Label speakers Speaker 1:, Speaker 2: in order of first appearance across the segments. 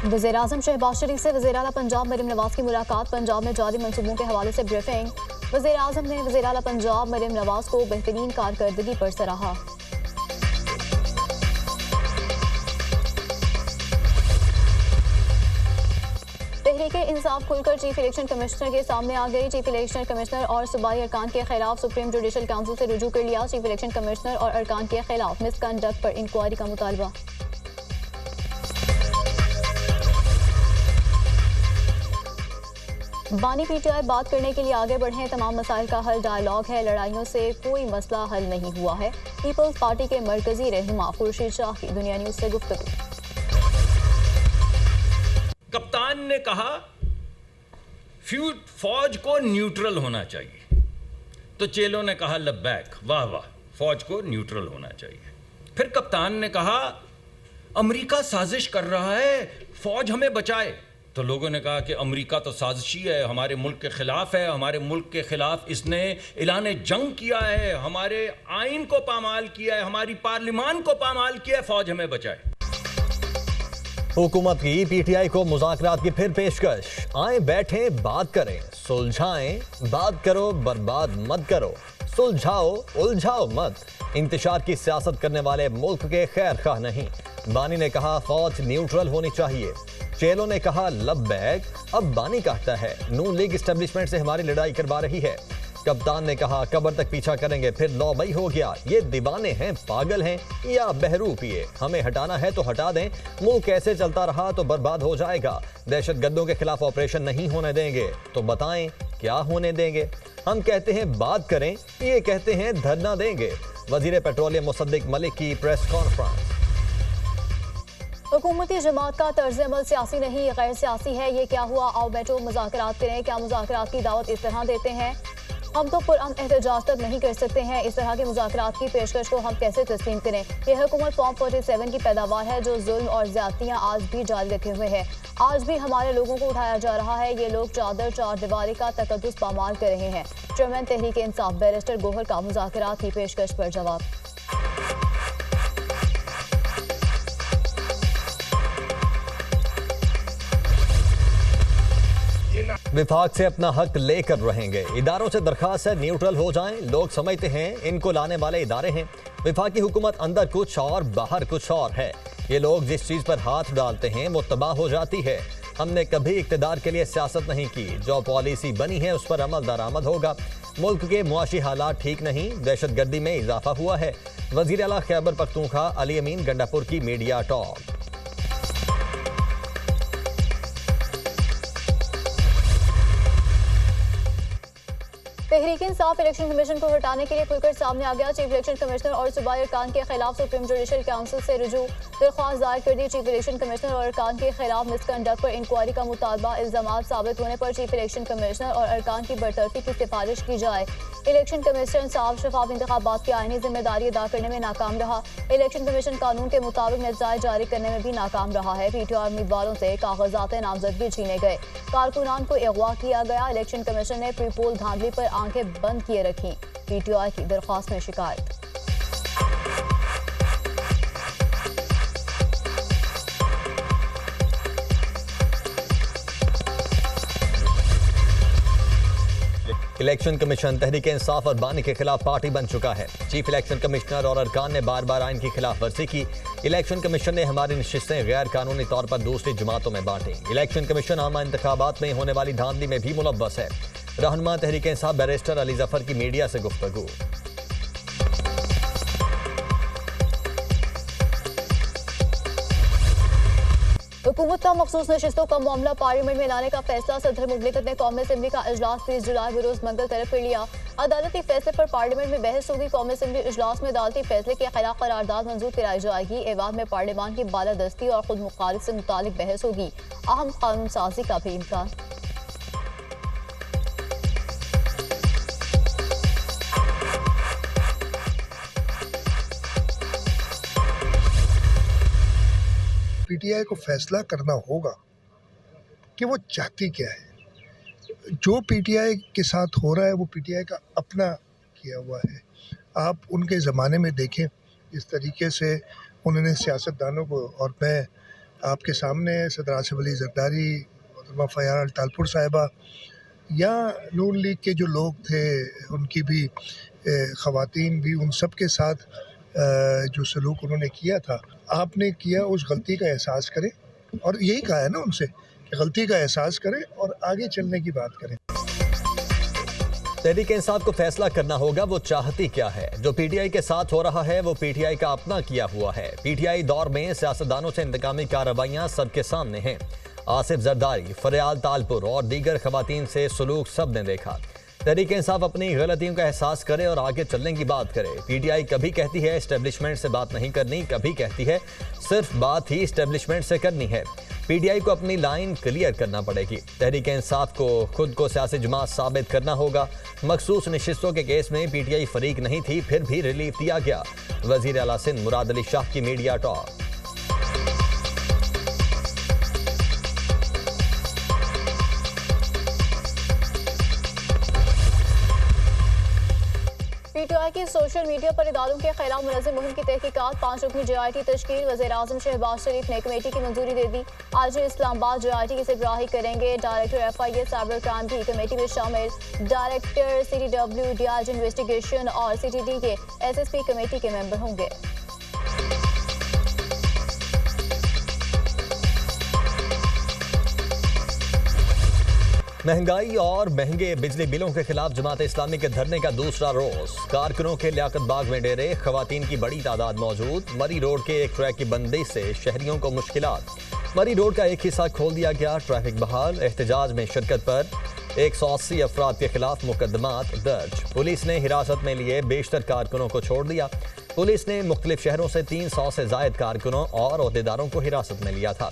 Speaker 1: वज़ीर-ए-आज़म शहबाज शरीफ से वज़ीर-ए-आला पंजाब मरीम नवाज की मुलाकात। पंजाब में जारी मंसूबों के हवाले से ब्रीफिंग। वज़ीर-ए-आज़म ने वज़ीर-ए-आला पंजाब मरीम नवाज को बेहतरीन कारकर्दगी पर सराहा। तहरीक इंसाफ खुलकर चीफ इलेक्शन कमिश्नर के सामने आ गई। चीफ इलेक्शन कमिश्नर और सूबाई अरकान के खिलाफ सुप्रीम जुडिशल काउंसिल से रुजू कर लिया। चीफ इलेक्शन कमिश्नर और अरकान के खिलाफ मिसकंडक्ट पर इंक्वायरी का मुतालबा। बानी पीटीआई बात करने के लिए आगे बढ़े। तमाम मसाइल का हल डायलॉग है, लड़ाइयों से कोई मसला हल नहीं हुआ है। पीपल्स पार्टी के मरकजी रहनुमा खुर्शीद शाह की दुनिया न्यूज से गुफ्तगू।
Speaker 2: कप्तान ने कहा फौज को न्यूट्रल होना चाहिए, तो चेलों ने कहा लब्बैक, वाह वाह, फौज को न्यूट्रल होना चाहिए। फिर कप्तान ने कहा अमेरिका साजिश कर रहा है, फौज हमें बचाए, तो लोगों ने कहा कि अमेरिका तो साजिशी है, हमारे मुल्क के खिलाफ है, हमारे मुल्क के खिलाफ इसने ऐलान जंग किया है, हमारे आइन को पामाल किया है, हमारी पार्लिमान को पामाल किया है, फौज हमें बचाए।
Speaker 3: हुकूमत की पीटीआई को मुज़ाकरात की फिर पेशकश। आए बैठे बात करें, सुलझाएं, बात करो बर्बाद मत करो, सुलझाओ उलझाओ मत। इंतशार की सियासत करने वाले मुल्क के खैर खां नहीं। बानी ने कहा फौज न्यूट्रल होनी चाहिए। चेलों ने कहा लब्बैक। अब बानी कहता है नून लीग एस्टेब्लिशमेंट से हमारी लड़ाई करवा रही है। कप्तान ने कहा कब्र तक पीछा करेंगे, फिर नौबई हो गया। ये दीवाने हैं, पागल हैं या बहरूप ये, हमें हटाना है तो हटा दें। मुल्क ऐसे चलता रहा तो बर्बाद हो जाएगा। दहशतगर्दों के खिलाफ ऑपरेशन नहीं होने देंगे, तो बताएं क्या होने देंगे। हम कहते हैं बात करें, ये कहते हैं धरना देंगे। वजीर पेट्रोलियम मुसद्दिक मलिक की प्रेस कॉन्फ्रेंस।
Speaker 1: हुकूमती जमात का तर्ज अमल सियासी नहीं गैर सियासी है। ये क्या हुआ, आओ बैठो मुज़ाकरात करें। क्या मुज़ाकरात की दावत इस तरह देते हैं? हम तो पुरअमन एहतजाज तक नहीं कर सकते हैं। इस तरह के मुज़ाकरात की पेशकश को हम कैसे तस्लीम करें? यह हुकूमत फॉर्म 47 की पैदावार है, जो जुल्म और ज़्यादतियाँ आज भी जारी रखे हुए है। आज भी हमारे लोगों को उठाया जा रहा है। ये लोग चादर चार दीवारी का तकद्दुस पामाल कर रहे हैं। चेयरमैन तहरीक इंसाफ बैरिस्टर गोहर का मुज़ाकरात की पेशकश पर जवाब।
Speaker 3: विभाग से अपना हक लेकर रहेंगे। इदारों से दरखास्त है न्यूट्रल हो जाएं। लोग समझते हैं इनको लाने वाले इदारे हैं। विभाग की हुकूमत अंदर कुछ और बाहर कुछ और है। ये लोग जिस चीज पर हाथ डालते हैं वो तबाह हो जाती है। हमने कभी इक्तदार के लिए सियासत नहीं की। जो पॉलिसी बनी है उस पर अमल दरामद होगा। मुल्क के मुआशी हालात ठीक नहीं, दहशतगर्दी में इजाफा हुआ है। वजीर आला खैबर पख्तूनख्वा अली अमीन गंडापुर की media talk.
Speaker 1: Tehreek Insaf election commission को हटाने के लिए खुलकर सामने आ गया। चीफ इलेक्शन कमिश्नर और सूबाई अरकान के खिलाफ सुप्रीम जुडिशल काउंसिल से रुजू दरख्वास्त दायर कर दी। चीफ इलेक्शन कमिश्नर और अरकान के खिलाफ मिसकंडक्ट पर इंक्वायरी का मुतालबा। इल्जामात साबित होने पर चीफ इलेक्शन कमिश्नर और अरकान की बरतरफी की सिफारिश की जाए। इलेक्शन कमीशन साफ शफाफ इंतखाबात की आईनी जिम्मेदारी अदा करने में नाकाम रहा। इलेक्शन कमीशन कानून के मुताबिक नतीजे जारी करने में भी नाकाम रहा है। पीटीआई उम्मीदवारों से कागजात नामजदगी छीने गए। कारकुनान को अगवा किया गया। इलेक्शन कमीशन ने प्री पोल धांधली पर आंखें बंद किए रखी। पीटीआई की दरख्वास्त में शिकायत।
Speaker 3: इलेक्शन कमीशन तहरीक इंसाफ और बानी के खिलाफ पार्टी बन चुका है। चीफ इलेक्शन कमिश्नर और अरकान ने बार बार आइन की खिलाफ वर्जी की। इलेक्शन कमीशन ने हमारी नशिस्तें गैर कानूनी तौर पर दूसरी जमातों में बांटी। इलेक्शन कमीशन आम इंतखाबात में होने वाली धांधली में भी मुलव्वस है। रहनुमा तहरीक इंसाफ बैरिस्टर अली जफर की मीडिया से गुफ्तगू।
Speaker 1: हुकूमत का मखसूस नशिस्तों का मामला पार्लियामेंट में लाने का फैसला। सदर मुमलिकत ने कौमी असम्बली का इजलास 30 जुलाई बरोज मंगल तलब कर लिया। अदालती फैसले पर पार्लियामेंट में बहस होगी। कौमी असम्बली इजलास में अदालती फैसले के खिलाफ करारदाद मंजूर कराई जाएगी। एवाज में पार्लियामान की बालादस्ती और खुद मुखालिफ से मुतालिक बहस होगी। अहम कानून साजी का भी इम्कान।
Speaker 4: पीटीआई को फैसला करना होगा कि वो चाहती क्या है। जो पीटीआई के साथ हो रहा है वो पीटीआई का अपना किया हुआ है। आप उनके ज़माने में देखें इस तरीके से उन्होंने सियासतदानों को, और मैं आपके सामने सदर आसिफ अली जरदारी, मोहतरमा फ़याज़ तालपुर साहिबा या नून लीग के जो लोग थे उनकी भी ख़वातीन भी, उन सब के साथ जो सलूक उन्होंने किया था, आपने किया, उस गलती का एहसास करें। और यही कहा है ना उनसे कि गलती का एहसास करें और आगे चलने की बात करें।
Speaker 3: तहरीक इंसाफ को फैसला करना होगा वो चाहती क्या है। जो पीटीआई के साथ हो रहा है वो पीटीआई का अपना किया हुआ है। पीटीआई दौर में सियासतदानों से इंतकामी कार्रवाइयां सबके सामने हैं। आसिफ जरदारी, फरियाल तालपुर और दीगर खवातीन से सलूक सब ने देखा। तहरीक इंसाफ अपनी गलतियों का एहसास करे और आगे चलने की बात करे। पीटीआई कभी कहती है एस्टेब्लिशमेंट से बात नहीं करनी, कभी कहती है सिर्फ बात ही एस्टेब्लिशमेंट से करनी है। पीटीआई को अपनी लाइन क्लियर करना पड़ेगी। तहरीक इंसाफ को खुद को सियासी जमात साबित करना होगा। मखसूस नशिस्तों के केस में पीटीआई फरीक नहीं थी, फिर भी रिलीफ दिया गया। वजीर आला सिंध मुराद अली शाह की मीडिया टॉक।
Speaker 1: पीटीआई की सोशल मीडिया पर इदारों के खिलाफ मुनज़्ज़म मुहिम की तहकीकात। 5 रुकनी JIT तश्कील। वज़ीर-ए-आज़म शहबाज शरीफ ने कमेटी की मंजूरी दे दी। आज इस्लामाबाद JIT की सरबराही करेंगे। डायरेक्टर FIA साइबर क्राइम भी कमेटी में शामिल। डायरेक्टर CTW DIG इन्वेस्टिगेशन और CTD के SSP कमेटी के मेंबर होंगे।
Speaker 3: महंगाई और महंगे बिजली बिलों के खिलाफ जमात इस्लामी के धरने का दूसरा रोज। कारकुनों के लियाकत बाग में डेरे, खवातीन की बड़ी तादाद मौजूद। मरी रोड के एक ट्रैक की बंदी से शहरियों को मुश्किलात। मरी रोड का एक हिस्सा खोल दिया गया, ट्रैफिक बहाल। एहतजाज में शिरकत पर 180 अफराद के खिलाफ मुकदमात दर्ज। पुलिस ने हिरासत में लिए बेशतर कारकुनों को छोड़ दिया। पुलिस ने मुख्तलिफ शहरों से 300 से जायद कारकुनों और ओहदेदारों को हिरासत में लिया था।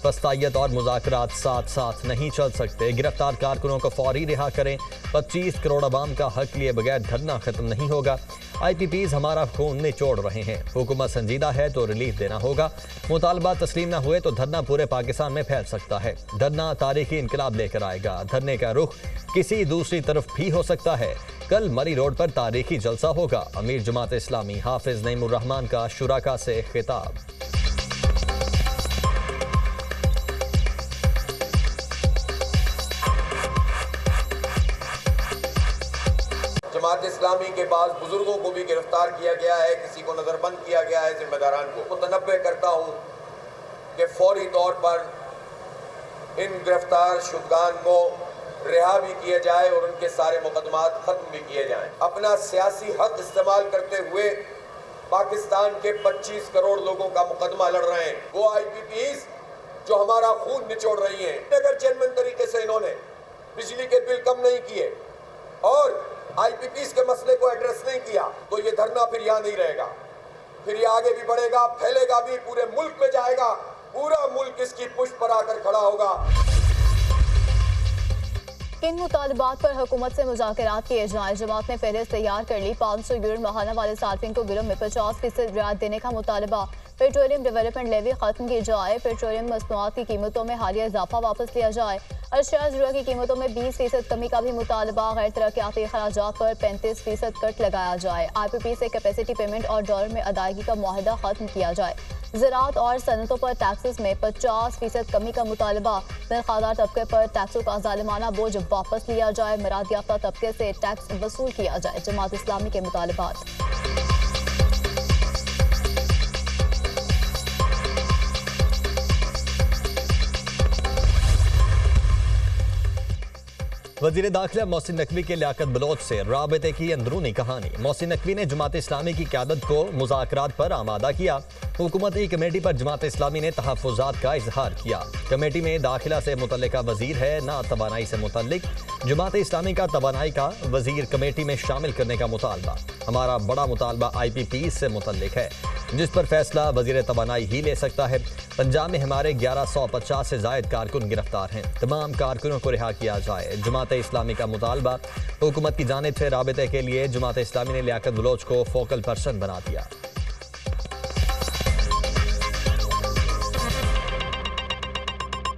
Speaker 3: फस्तायत और मुज़ाकरात साथ साथ नहीं चल सकते। गिरफ्तार कारकुनों को फौरी रिहा करें। 25 करोड़ अवाम का हक लिए बगैर धरना खत्म नहीं होगा। IPPs हमारा खून निचोड़ रहे हैं। हुकूमत संजीदा है तो रिलीफ देना होगा। मुतालबा तस्लीम न हुए तो धरना पूरे पाकिस्तान में फैल सकता है। धरना तारीखी इनकलाब लेकर आएगा। धरने का रुख किसी दूसरी तरफ भी हो सकता है। कल मरी रोड पर तारीखी जलसा होगा। अमीर जमात इस्लामी हाफिज नईमुर रहमान का शुराका से खिताब।
Speaker 5: जमात इस्लामी के बाद बुजुर्गों को भी गिरफ्तार किया गया है, किसी को नजरबंद किया गया है। जिम्मेदारान को मुतनब्बे करता हूँ कि फौरी तौर पर इन गिरफ्तार शुदगान को रिहा भी किया जाए और उनके सारे मुकदमात खत्म भी किए जाएं। अपना सियासी हक इस्तेमाल करते हुए पाकिस्तान के 25 करोड़ लोगों का मुकदमा लड़ रहे हैं। वो IPPs जो हमारा खून निचोड़ रही हैं। अगर जेन्युइन तरीके से इन्होंने बिजली के बिल कम नहीं किए और IPPs के मसले को एड्रेस नहीं किया तो ये धरना फिर यहाँ नहीं रहेगा, फिर ये आगे भी बढ़ेगा, फैलेगा भी, पूरे मुल्क में जाएगा। पूरा मुल्क इसकी पुष्ट पर आकर खड़ा होगा।
Speaker 1: किन मुतालबात पर हुकूमत से मुज़ाकरात किए जाएं? जमात ने फहरिस्त तैयार कर ली। 500 यूनिट माहाना वाले सार्फिन को बिलों में 50% रियायत देने का मुतालबा। पेट्रोलियम डेवलपमेंट लेवी खत्म की जाए। पेट्रोलियम मसनूआत की कीमतों में हालिया इजाफा वापस लिया जाए। अशिया ज़रूरत की कीमतों में 20% कमी का भी मुतालबा। गैर तरक्याती अखराजात पर 35% कट लगाया जाए। IPP से कैपेसिटी पेमेंट और डॉलर में अदायगी का मुआहदा खत्म किया जाए। ज़राअत और सनतों पर टैक्सेस में 50% कमी का मुतालबा। तनख्वाहदार तबके पर टैक्सों का ज़ालिमाना बोझ वापस लिया जाए। मराद याफ्ता तबके से टैक्स वसूल किया जाए। जमात इस्लामी के मुतालबात।
Speaker 3: वज़ीर दाखिला मोहसिन नकवी के लियाकत बलोच से राबते की अंदरूनी कहानी। मोहसिन नकवी ने जमात इस्लामी की क़यादत को मुज़ाकरात पर आमादा किया। हुकूमती कमेटी पर जमात इस्लामी ने तहफ़्फ़ुज़ात का इजहार किया। कमेटी में दाखिला से मुतल्लिका वज़ीर है, ना तवानाई से मुतल्लिक। जमात इस्लामी का तवानाई का वज़ीर कमेटी में शामिल करने का मुतालबा। हमारा बड़ा मुतालबा IPPs से मुतल्लिक है, जिस पर फैसला वज़ीर तवानाई ही ले सकता है। पंजाब में हमारे 1150 से जायद कारकुन गिरफ्तार हैं। तमाम कारकुनों को रिहा किया जाए। जमात इस्लामी का मुतालबा। हुकूमत की जानिब से राबते के लिए जमात इस्लामी ने लियाकत बलोच को फोकल पर्सन बना दिया।